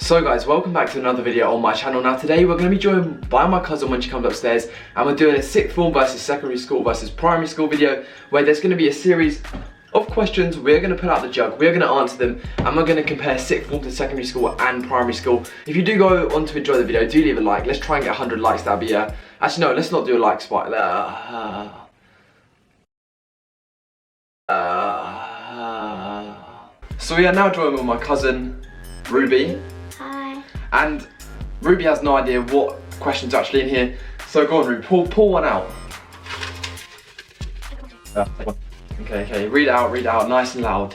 So guys, welcome back to another video on my channel. Now today we're going to be joined by my cousin when she comes upstairs, and we're doing a sixth form versus secondary school versus primary school video where there's going to be a series of questions. We're going to pull out the jug, we're going to answer them, and we're going to compare sixth form to secondary school and primary school. If you do go on to enjoy the video, do leave a like. Let's try and get 100 likes. That'll be actually no, let's not do a like spike. So we are now joined with my cousin Ruby. Hi. And Ruby has no idea what question's actually in here. So go on, Ruby, pull one out. Okay, read it out, nice and loud.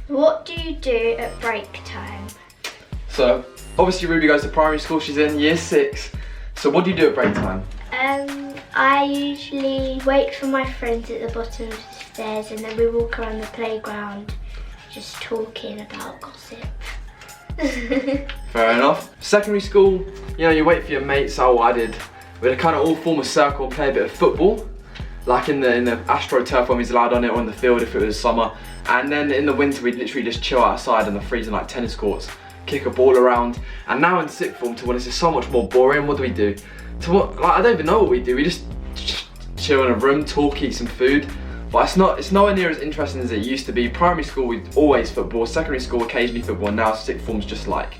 What do you do at break time? So, obviously Ruby goes to primary school, she's in year 6. So what do you do at break time? I usually wait for my friends at the bottom of the stairs and then we walk around the playground just talking about gossip. Fair enough. Secondary school, you know, you wait for your mates. Oh, I did. We'd kind of all form a circle and play a bit of football. Like in the AstroTurf when we was allowed on it, or on the field if it was summer. And then in the winter we'd literally just chill outside in the freezing like tennis courts, kick a ball around. And now in sixth form, to when it's so much more boring, what do? I don't even know what we do. We just chill in a room, talk, eat some food. But it's nowhere near as interesting as it used to be. Primary school, we'd always football. Secondary school, occasionally football. And now sixth form's just like,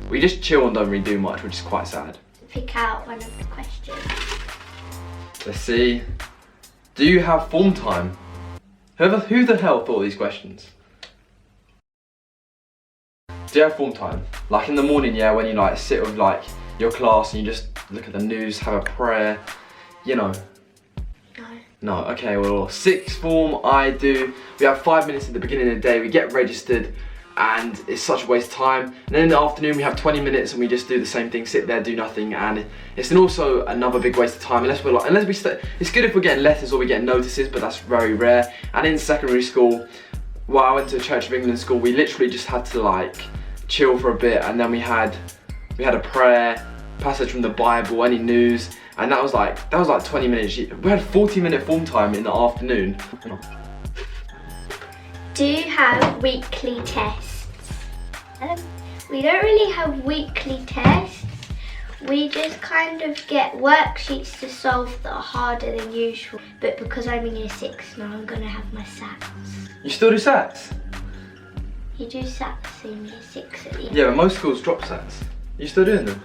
we just chill and don't really do much, which is quite sad. Pick out one of the questions. Let's see. Do you have form time? Who the hell thought of these questions? Do you have form time? Like in the morning, yeah, when you like sit with like your class and you just look at the news, have a prayer, you know. No, okay, well, sixth form, I do. We have 5 minutes at the beginning of the day, we get registered, and it's such a waste of time. And then in the afternoon, we have 20 minutes and we just do the same thing, sit there, do nothing, and it's also another big waste of time, it's good if we're getting letters or we're getting notices, but that's very rare. And in secondary school, well, I went to a Church of England school, we literally just had to like chill for a bit, and then we had a prayer, passage from the Bible, any news, and that was like 20 minutes. We had 40-minute form time in the afternoon. Do you have weekly tests? We don't really have weekly tests. We just kind of get worksheets to solve that are harder than usual. But because I'm in year 6 now, I'm going to have my SATs. You still do SATs? You do SATs in year 6 at the end. Yeah, but most schools drop SATs. You still doing them?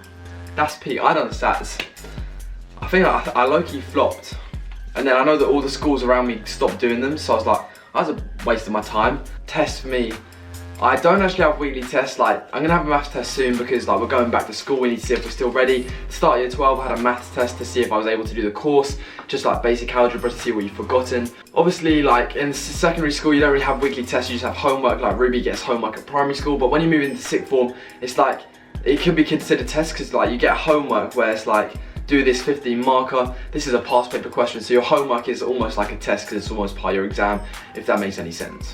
That's peak. I done the SATs. I think I low-key flopped. And then I know that all the schools around me stopped doing them, so I was like, that was a waste of my time. Tests for me, I don't actually have weekly tests. Like, I'm gonna have a maths test soon because like we're going back to school, we need to see if we're still ready. Start year 12, I had a maths test to see if I was able to do the course, just like basic algebra to see what you've forgotten. Obviously, like in secondary school, you don't really have weekly tests, you just have homework. Like Ruby gets homework at primary school, but when you move into sixth form, it's like, it can be considered tests because like you get homework where it's like, do this 15 marker, this is a past paper question, so your homework is almost like a test because it's almost part of your exam, if that makes any sense.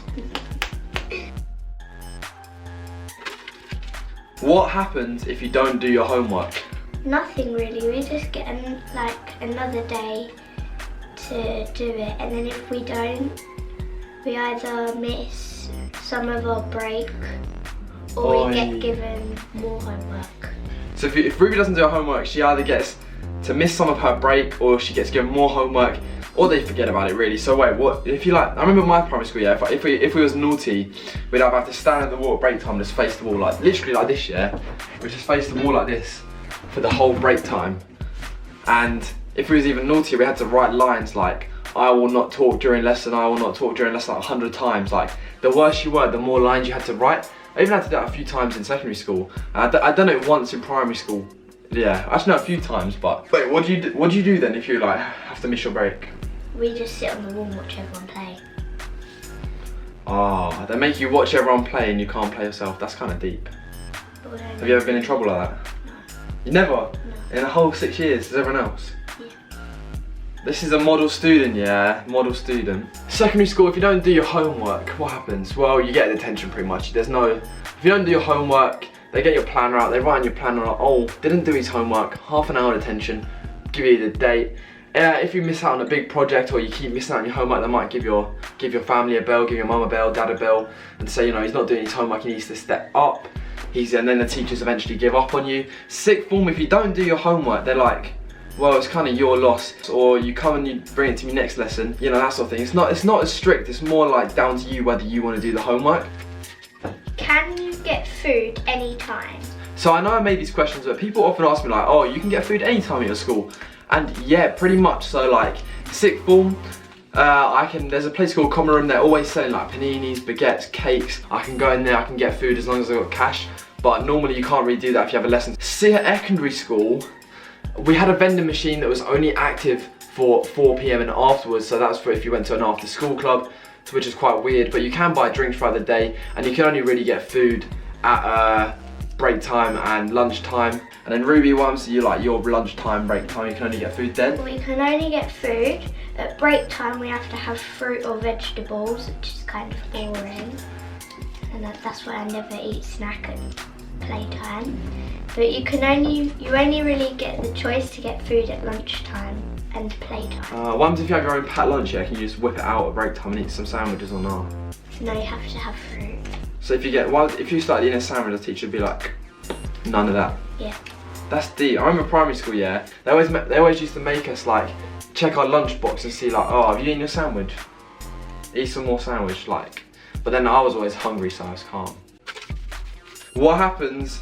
What happens if you don't do your homework? Nothing really, we just get another day to do it, and then if we don't, we either miss some of our break or we get given more homework. So if Ruby doesn't do her homework, she either gets to miss some of her break or she gets given more homework, or they forget about it really. So wait, what if you like, I remember my primary school, yeah, if we was naughty, we'd have to stand at the wall at break time and just face the wall, like literally like this, yeah. We just face the wall like this for the whole break time. And if we was even naughty, we had to write lines like, I will not talk during lesson, I will not talk during lesson, like 100 times. Like the worse you were, the more lines you had to write. I even had to do that a few times in secondary school. I've done it once in primary school. Yeah, actually no, a few times, but... Wait, what do you do then if you like have to miss your break? We just sit on the wall and watch everyone play. Oh, they make you watch everyone play and you can't play yourself. That's kind of deep. Have you ever been in trouble like that? No. You never? No. In the whole 6 years, as everyone else? Yeah. This is a model student, yeah, model student. Secondary school, if you don't do your homework, what happens? Well, you get detention pretty much. If you don't do your homework, they get your planner out, they write in your planner, oh, didn't do his homework, half an hour detention, give you the date. If you miss out on a big project or you keep missing out on your homework, they might give your family a bell, give your mum a bell, dad a bell, and say, you know, he's not doing his homework, he needs to step up. and then the teachers eventually give up on you. Sixth form, if you don't do your homework, they're like, well, it's kind of your loss, or you come and you bring it to me next lesson, you know, that sort of thing. It's not as strict, it's more like down to you whether you want to do the homework. Can you get food anytime? So I know I made these questions, but people often ask me like, oh, you can get food anytime at your school. And yeah, pretty much. So like, sixth form, there's a place called Common Room, they're always selling like paninis, baguettes, cakes. I can go in there, I can get food as long as I've got cash. But normally you can't really do that if you have a lesson. See, at secondary school, we had a vending machine that was only active for 4 PM and afterwards, so that's for if you went to an after school club, which is quite weird, but you can buy drinks throughout the day, and you can only really get food at break time and lunch time. And then Ruby, once you like your lunch time, break time, you can only get food then? We can only get food. At break time we have to have fruit or vegetables, which is kind of boring. And that's why I never eat snack and playtime. But you only really get the choice to get food at lunchtime and playtime. What happens if you have your own packed lunch? Yeah, can you just whip it out at break time and eat some sandwiches or not? No, you have to have fruit. So if you started eating a sandwich, the teacher would be like, none of that. Yeah. That's deep. I remember primary school, yeah. They always used to make us like check our lunchbox and see like, oh, have you eaten your sandwich? Eat some more sandwich, like. But then I was always hungry, so I was calm. What happens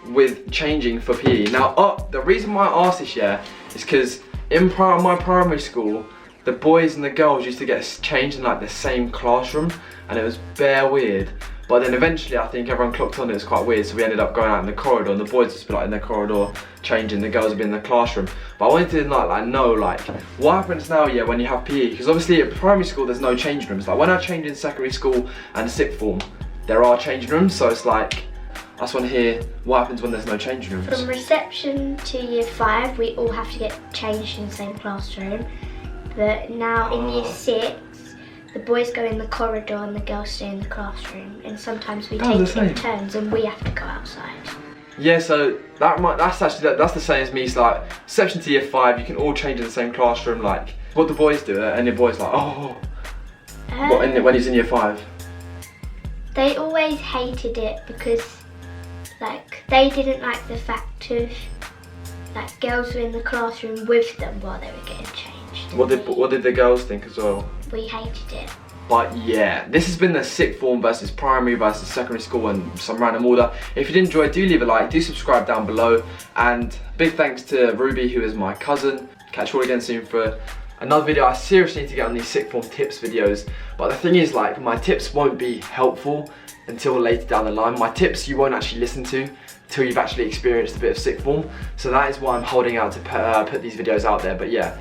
with changing for PE? Now, the reason why I asked this, yeah, is because in my primary school, the boys and the girls used to get changed in like the same classroom, and it was bare weird. But then eventually I think everyone clocked on it was quite weird, so we ended up going out in the corridor, and the boys would just be like in the corridor changing, the girls would be in the classroom. But I wanted to know like what happens now, yeah, when you have PE, because obviously at primary school there's no changing rooms. Like when I changed in secondary school and sixth form, there are changing rooms, so it's like I just want to hear what happens when there's no changing rooms. From reception to year 5 we all have to get changed in the same classroom, but now in year 6 the boys go in the corridor and the girls stay in the classroom, and sometimes we take it in turns and we have to go outside. Yeah, so that's the same as me. It's like reception to year 5, you can all change in the same classroom. Like what the boys do, and the boys like, oh. When he's in year 5. They always hated it because like they didn't like the fact of like girls were in the classroom with them while they were getting changed. What did the girls think as well? We hated it. But yeah, this has been the sixth form versus primary versus secondary school in some random order. If you did enjoy, do leave a like, do subscribe down below, and big thanks to Ruby, who is my cousin. Catch you all again soon for another video. I seriously need to get on these sixth form tips videos, but the thing is, like, my tips won't be helpful until later down the line. My tips you won't actually listen to till you've actually experienced a bit of sixth form, so that is why I'm holding out to put these videos out there. But yeah.